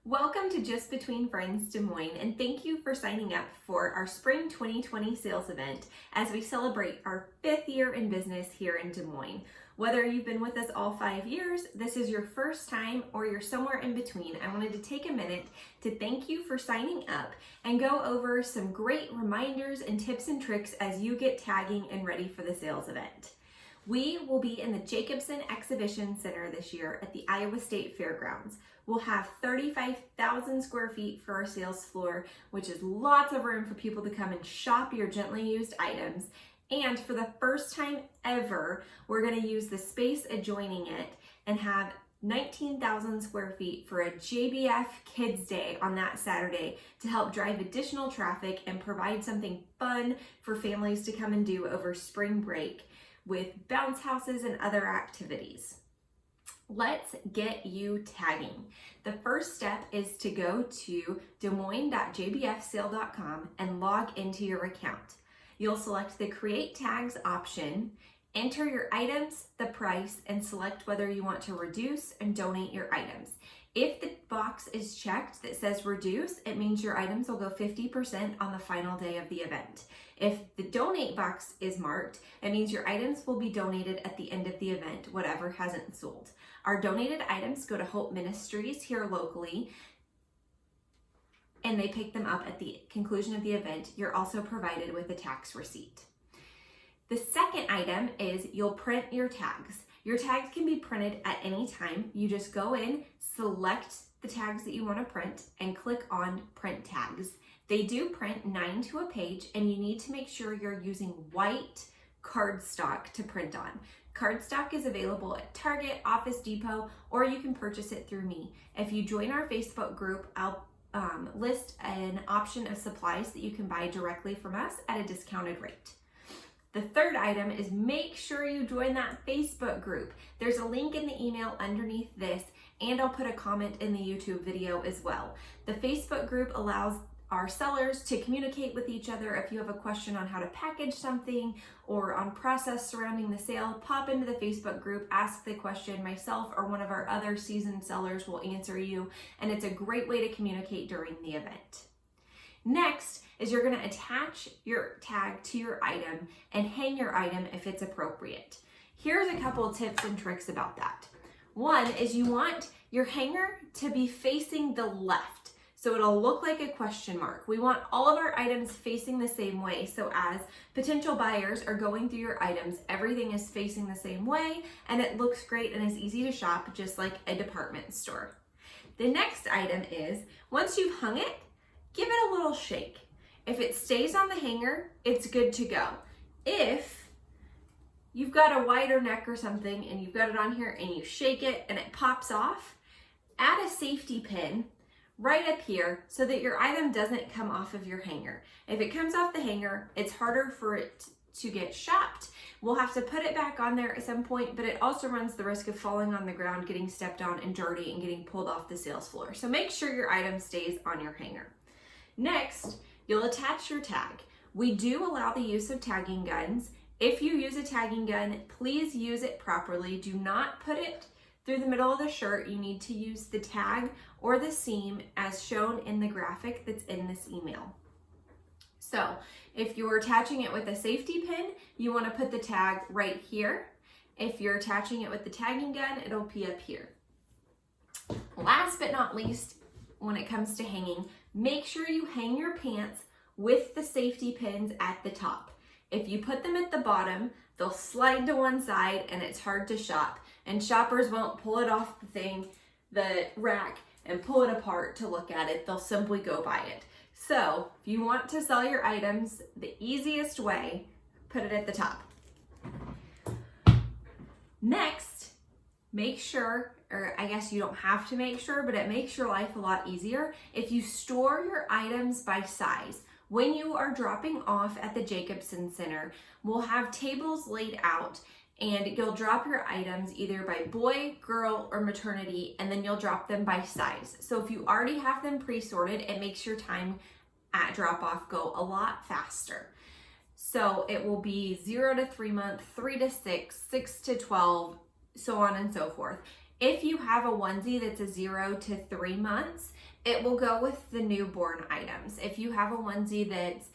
Welcome to Just Between Friends Des Moines, and thank you for signing up for our Spring 2020 sales event as we celebrate our 5th year in business here in Des Moines. Whether you've been with us all 5 years, this is your first time, or you're somewhere in between, I wanted to take a minute to thank you for signing up and go over some great reminders and tips and tricks as you get tagging and ready for the sales event. We will be in the Jacobson Exhibition Center this year at the Iowa State Fairgrounds. We'll have 35,000 square feet for our sales floor, which is lots of room for people to come and shop your gently used items. And for the first time ever, we're going to use the space adjoining it and have 19,000 square feet for a JBF Kids Day on that Saturday to help drive additional traffic and provide something fun for families to come and do over spring break with bounce houses and other activities. Let's get you tagging. The first step is to go to desmoines.jbfsale.com and log into your account. You'll select the Create Tags option, enter your items, the price, and select whether you want to reduce and donate your items. If the box is checked that says reduce, it means your items will go 50% on the final day of the event. If the donate box is marked, it means your items will be donated at the end of the event, whatever hasn't sold. Our donated items go to Hope Ministries here locally, and they pick them up at the conclusion of the event. You're also provided with a tax receipt. The second item is you'll print your tags. Your tags can be printed at any time. You just go in, select the tags that you want to print, and click on Print Tags. They do print 9 to a page, and you need to make sure you're using white cardstock to print on. Cardstock is available at Target, Office Depot, or you can purchase it through me. If you join our Facebook group, I'll list an option of supplies that you can buy directly from us at a discounted rate. The third item is make sure you join that Facebook group. There's a link in the email underneath this, and I'll put a comment in the YouTube video as well. The Facebook group allows our sellers to communicate with each other. If you have a question on how to package something or on process surrounding the sale, pop into the Facebook group, ask the question. Myself or one of our other seasoned sellers will answer you, and it's a great way to communicate during the event. Next is you're going to attach your tag to your item and hang your item if it's appropriate. Here's a couple of tips and tricks about that. One is you want your hanger to be facing the left, so it'll look like a question mark. We want all of our items facing the same way, so as potential buyers are going through your items, everything is facing the same way, and it looks great and is easy to shop, just like a department store. The next item is, once you've hung it, give it a little shake. If it stays on the hanger, it's good to go. If you've got a wider neck or something and you've got it on here and you shake it and it pops off, add a safety pin right up here so that your item doesn't come off of your hanger. If it comes off the hanger, it's harder for it to get shopped. We'll have to put it back on there at some point, but it also runs the risk of falling on the ground, getting stepped on and dirty, and getting pulled off the sales floor. So make sure your item stays on your hanger. Next, you'll attach your tag. We do allow the use of tagging guns. If you use a tagging gun, please use it properly. Do not put it through the middle of the shirt. You need to use the tag or the seam as shown in the graphic that's in this email. So if you're attaching it with a safety pin, you want to put the tag right here. If you're attaching it with the tagging gun, it'll be up here. Last but not least, when it comes to hanging, make sure you hang your pants with the safety pins at the top. If you put them at the bottom, they'll slide to one side and it's hard to shop, and shoppers won't pull it off the rack and pull it apart to look at it. They'll simply go by it. So if you want to sell your items the easiest way, put it at the top. Next, make sure, or I guess you don't have to make sure, but it makes your life a lot easier if you store your items by size. When you are dropping off at the Jacobson Center, we'll have tables laid out, and you'll drop your items either by boy, girl, or maternity, and then you'll drop them by size. So if you already have them pre-sorted, it makes your time at drop-off go a lot faster. So it will be 0 to 3 month, 3 to 6, 6 to 12, so on and so forth. If you have a onesie that's a 0 to 3 months, it will go with the newborn items. If you have a onesie that's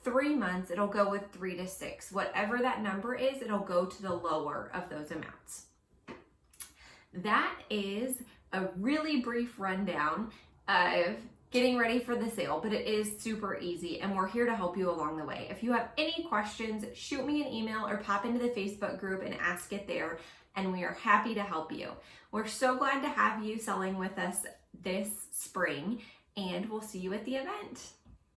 3 months, it'll go with 3 to 6. Whatever that number is, it'll go to the lower of those amounts. That is a really brief rundown of getting ready for the sale, but it is super easy and we're here to help you along the way. If you have any questions, shoot me an email or pop into the Facebook group and ask it there, and we are happy to help you. We're so glad to have you selling with us this spring, and we'll see you at the event.